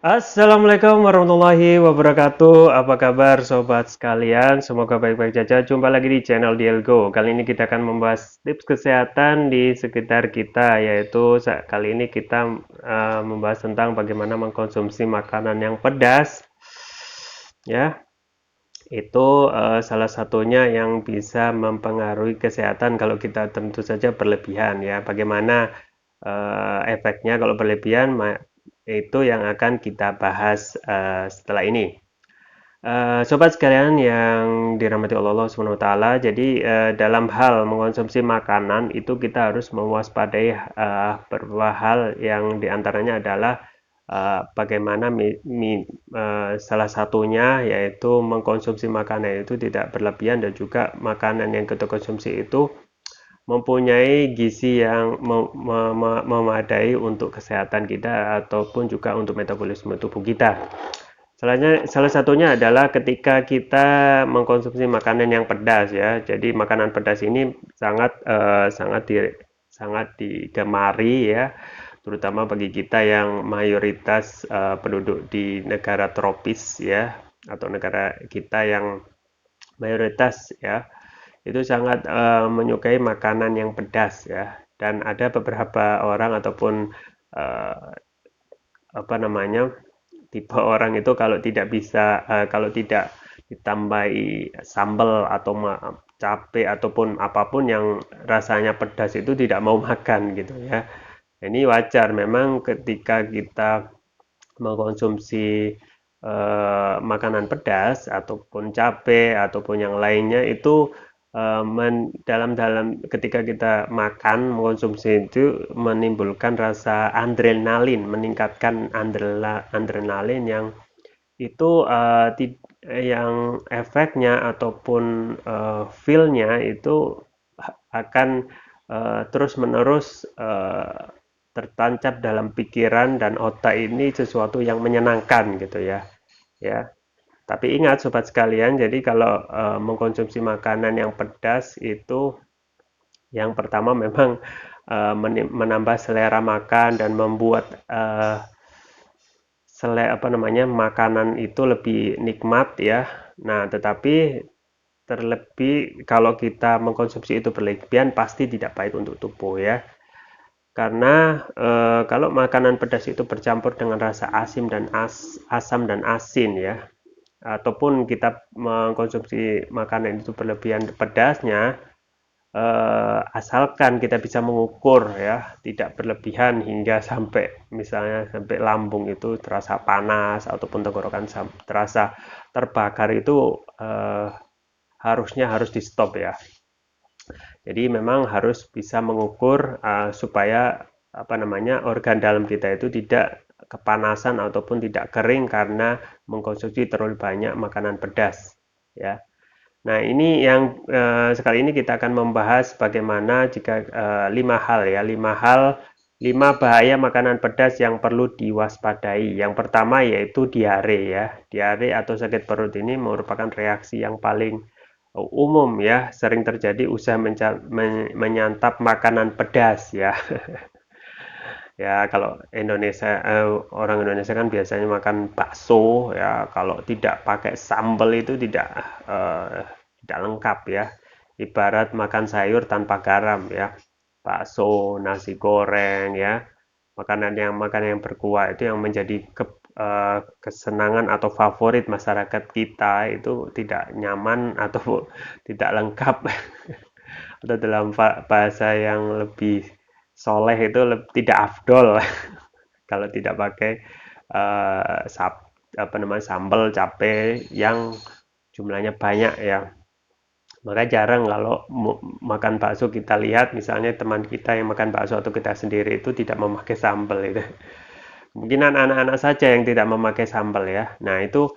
Assalamualaikum warahmatullahi wabarakatuh. Apa kabar sobat sekalian? Semoga baik-baik saja. Jumpa lagi di channel Dielgo. Kali ini kita akan membahas tips kesehatan di sekitar kita, yaitu kali ini kita membahas tentang bagaimana mengkonsumsi makanan yang pedas. Ya, itu salah satunya yang bisa mempengaruhi kesehatan kalau kita tentu saja berlebihan ya. Bagaimana efeknya kalau berlebihan itu yang akan kita bahas setelah ini. Sobat sekalian yang dirahmati Allah Subhanahu wa taala, jadi dalam hal mengkonsumsi makanan itu kita harus mewaspadai beberapa hal yang diantaranya adalah bagaimana salah satunya yaitu mengkonsumsi makanan itu tidak berlebihan dan juga makanan yang kita konsumsi itu mempunyai gizi yang memadai untuk kesehatan kita ataupun juga untuk metabolisme tubuh kita. Salah satunya adalah ketika kita mengkonsumsi makanan yang pedas ya. Jadi makanan pedas ini sangat digemari ya, terutama bagi kita yang mayoritas penduduk di negara tropis ya, atau negara kita yang mayoritas ya itu sangat menyukai makanan yang pedas ya. Dan ada beberapa orang ataupun uh, apa namanya tipe orang itu kalau tidak ditambahi sambal atau cabai ataupun apapun yang rasanya pedas itu tidak mau makan gitu ya. Ini wajar memang ketika kita mengkonsumsi makanan pedas ataupun cabai ataupun yang lainnya itu dalam dalam ketika kita makan mengkonsumsi itu menimbulkan rasa adrenalin, meningkatkan adrenalin yang itu yang efeknya ataupun feel-nya itu akan terus-menerus tertancap dalam pikiran dan otak ini sesuatu yang menyenangkan gitu ya. Ya, tapi ingat sobat sekalian, jadi kalau mengkonsumsi makanan yang pedas itu yang pertama memang menambah selera makan dan membuat apa namanya makanan itu lebih nikmat ya. Nah, tetapi terlebih kalau kita mengkonsumsi itu berlebihan pasti tidak baik untuk tubuh ya. Karena kalau makanan pedas itu bercampur dengan rasa asin dan asam dan asin ya, ataupun kita mengkonsumsi makanan itu berlebihan pedasnya, asalkan kita bisa mengukur ya, tidak berlebihan hingga sampai misalnya sampai lambung itu terasa panas ataupun tenggorokan terasa terbakar itu harusnya harus di stop ya. Jadi memang harus bisa mengukur supaya apa namanya organ dalam kita itu tidak kepanasan ataupun tidak kering karena mengkonsumsi terlalu banyak makanan pedas ya. Nah, ini yang sekali ini kita akan membahas bagaimana jika 5 hal ya, 5 bahaya makanan pedas yang perlu diwaspadai. Yang pertama yaitu diare ya. Diare atau sakit perut ini merupakan reaksi yang paling umum ya, sering terjadi usai menyantap makanan pedas ya. Ya, kalau orang Indonesia kan biasanya makan bakso ya, kalau tidak pakai sambal itu tidak lengkap ya. Ibarat makan sayur tanpa garam ya. Bakso, nasi goreng ya. Makanan yang berkuah itu yang menjadi kesenangan atau favorit masyarakat kita itu tidak nyaman atau tidak lengkap atau dalam bahasa yang lebih soleh itu tidak afdol kalau tidak pakai apa namanya sambal cabai yang jumlahnya banyak ya. Maka jarang kalau makan bakso kita lihat misalnya teman kita yang makan bakso atau kita sendiri itu tidak memakai sambal itu. Kemungkinan anak-anak saja yang tidak memakai sambal ya. Nah, itu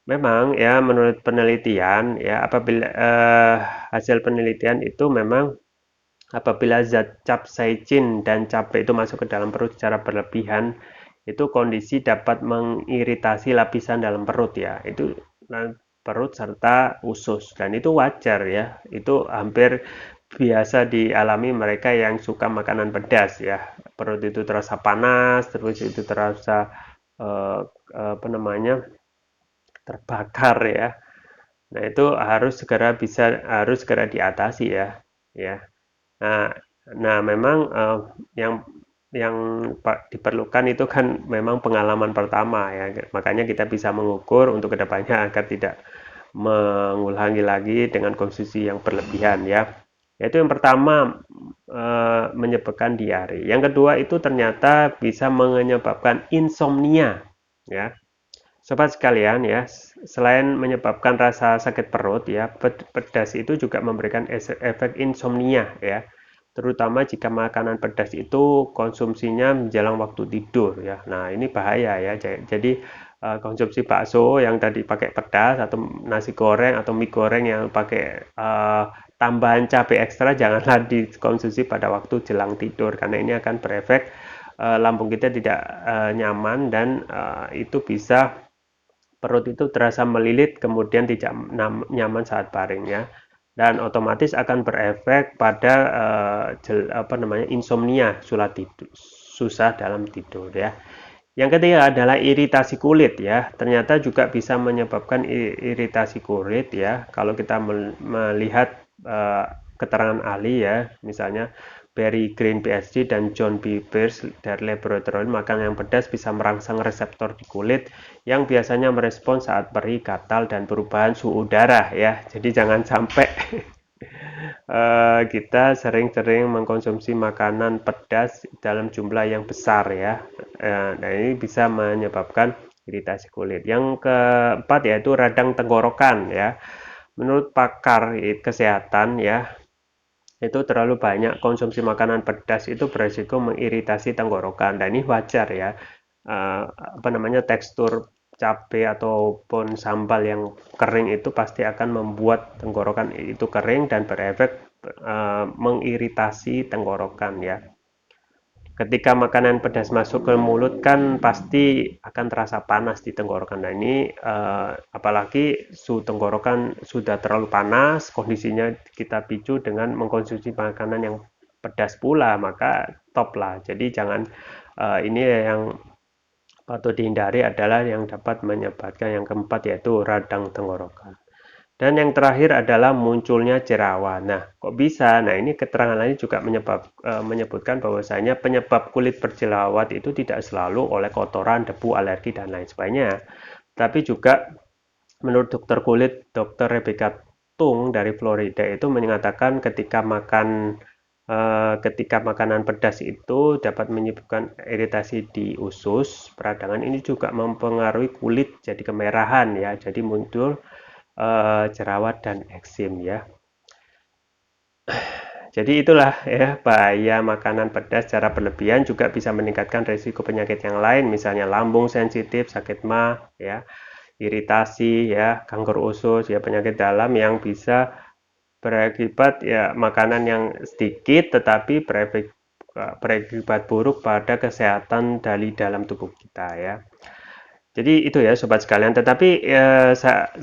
memang ya menurut penelitian ya apabila hasil penelitian itu memang apabila zat capsaicin dan cabai itu masuk ke dalam perut secara berlebihan, itu kondisi dapat mengiritasi lapisan dalam perut ya. Itu perut serta usus dan itu wajar ya. Itu hampir biasa dialami mereka yang suka makanan pedas ya. Perut itu terasa panas, terus itu terasa eh, apa namanya, terbakar ya. Nah, itu harus segera diatasi ya. Ya. Nah, memang yang yang diperlukan itu kan memang pengalaman pertama ya. Makanya kita bisa mengukur untuk kedepannya agar tidak mengulangi lagi dengan konsumsi yang berlebihan ya. Yaitu yang pertama menyebabkan diare. Yang kedua itu ternyata bisa menyebabkan insomnia ya. Sobat sekalian ya, selain menyebabkan rasa sakit perut ya, pedas itu juga memberikan efek insomnia ya. Terutama jika makanan pedas itu konsumsinya menjelang waktu tidur ya. Nah, ini bahaya ya. Jadi konsumsi bakso yang tadi pakai pedas atau nasi goreng atau mie goreng yang pakai tambahan cabai ekstra janganlah dikonsumsi pada waktu jelang tidur karena ini akan berefek lambung kita tidak nyaman dan itu bisa perut itu terasa melilit kemudian tidak nyaman saat baring ya dan otomatis akan berefek pada apa namanya insomnia, susah dalam tidur ya. Yang ketiga adalah iritasi kulit ya. Ternyata juga bisa menyebabkan iritasi kulit ya. Kalau kita melihat keterangan ahli ya, misalnya Barry Green PhD dan John B. Pierce dari laboratorium, makanan yang pedas bisa merangsang reseptor di kulit yang biasanya merespon saat perih, gatal, dan perubahan suhu udara ya. Jadi jangan sampai kita sering-sering mengkonsumsi makanan pedas dalam jumlah yang besar ya. Nah, ini bisa menyebabkan iritasi kulit. Yang keempat yaitu radang tenggorokan ya. Menurut pakar kesehatan ya, itu terlalu banyak konsumsi makanan pedas itu beresiko mengiritasi tenggorokan. Dan ini wajar ya. Apa namanya tekstur cabai ataupun sambal yang kering itu pasti akan membuat tenggorokan itu kering dan berefek mengiritasi tenggorokan ya. Ketika makanan pedas masuk ke mulut kan pasti akan terasa panas di tenggorokan. Nah ini apalagi suhu tenggorokan sudah terlalu panas, kondisinya kita picu dengan mengkonsumsi makanan yang pedas pula, maka top lah. Jadi jangan ini yang patut dihindari adalah yang dapat menyebabkan yang keempat yaitu radang tenggorokan. Dan yang terakhir adalah munculnya jerawat. Nah, kok bisa? Nah, ini keterangan lain juga menyebutkan bahwasanya penyebab kulit berjerawat itu tidak selalu oleh kotoran, debu, alergi, dan lain sebagainya. Tapi juga menurut dokter kulit, Dr. Rebecca Tung dari Florida itu mengatakan ketika makanan pedas itu dapat menyebabkan iritasi di usus peradangan, ini juga mempengaruhi kulit jadi kemerahan ya, jadi muncul jerawat dan eksim ya. Jadi itulah ya bahaya makanan pedas secara berlebihan juga bisa meningkatkan risiko penyakit yang lain, misalnya lambung sensitif, sakit MAH, ya, iritasi, ya, kanker usus, ya, penyakit dalam yang bisa berakibat ya makanan yang sedikit tetapi berakibat buruk pada kesehatan dari dalam tubuh kita ya. Jadi itu ya sobat sekalian, tetapi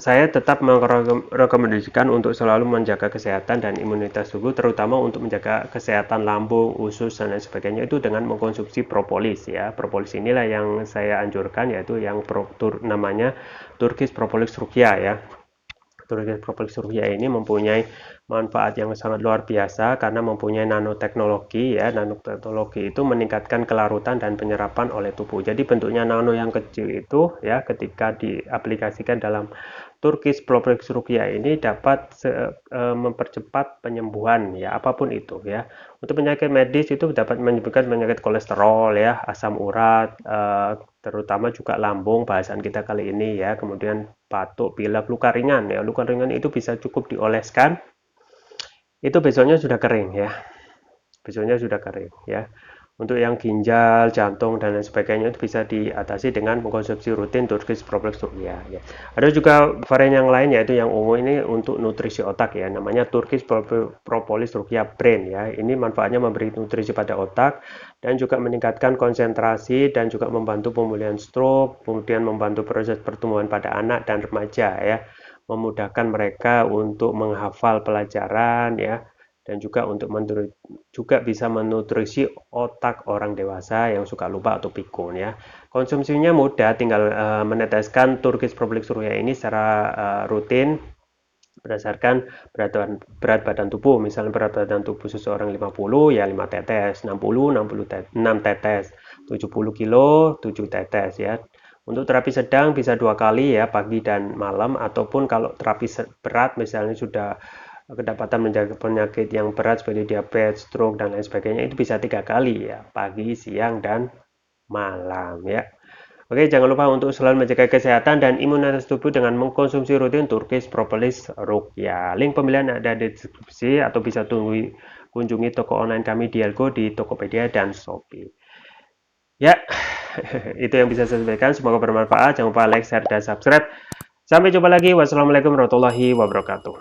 saya tetap merekomendasikan untuk selalu menjaga kesehatan dan imunitas tubuh, terutama untuk menjaga kesehatan lambung, usus, dan lain sebagainya itu dengan mengkonsumsi propolis ya. Propolis inilah yang saya anjurkan yaitu yang namanya Turkish Propolis Rukia ya. Turkish Propolis Rukia ini mempunyai manfaat yang sangat luar biasa karena mempunyai nanoteknologi ya. Nanoteknologi itu meningkatkan kelarutan dan penyerapan oleh tubuh. Jadi bentuknya nano yang kecil itu ya ketika diaplikasikan dalam Turkish Propolis Rukia ini dapat mempercepat penyembuhan ya apapun itu ya. Untuk penyakit medis itu dapat menyebabkan penyakit kolesterol ya, asam urat, terutama juga lambung bahasan kita kali ini ya. Kemudian batuk, pilek, luka ringan ya. Luka ringan itu bisa cukup dioleskan itu besoknya sudah kering ya. Besoknya sudah kering ya. Untuk yang ginjal, jantung dan lain sebagainya itu bisa diatasi dengan mengkonsumsi rutin Turkish Propolis Rukia ya. Ada juga varian yang lain yaitu yang ungu ini untuk nutrisi otak ya. Namanya Turkish Propolis Rukia Brain ya. Ini manfaatnya memberi nutrisi pada otak dan juga meningkatkan konsentrasi dan juga membantu pemulihan stroke, kemudian membantu proses pertumbuhan pada anak dan remaja ya. Memudahkan mereka untuk menghafal pelajaran ya dan juga juga bisa menutrisi otak orang dewasa yang suka lupa atau pikun ya. Konsumsinya mudah, tinggal meneteskan Turkish Propolis Surya ini secara rutin berdasarkan berat badan tubuh. Misalnya berat badan tubuh seseorang 50 ya 5 tetes, 60 6 tetes, 70 kilo 7 tetes ya. Untuk terapi sedang bisa 2 kali ya, pagi dan malam, ataupun kalau terapi berat misalnya sudah kedapatan menjaga penyakit yang berat seperti diabetes, stroke dan lain sebagainya, itu bisa 3 kali ya, pagi, siang dan malam ya. Oke, jangan lupa untuk selalu menjaga kesehatan dan imunitas tubuh dengan mengkonsumsi rutin Turkish Propolis Ruqyah. Link pembelian ada di deskripsi atau bisa kunjungi toko online kami di Elgo di Tokopedia dan Shopee. Ya, itu yang bisa saya sampaikan. Semoga bermanfaat. Jangan lupa like, share, dan subscribe. Sampai jumpa lagi. Wassalamualaikum warahmatullahi wabarakatuh.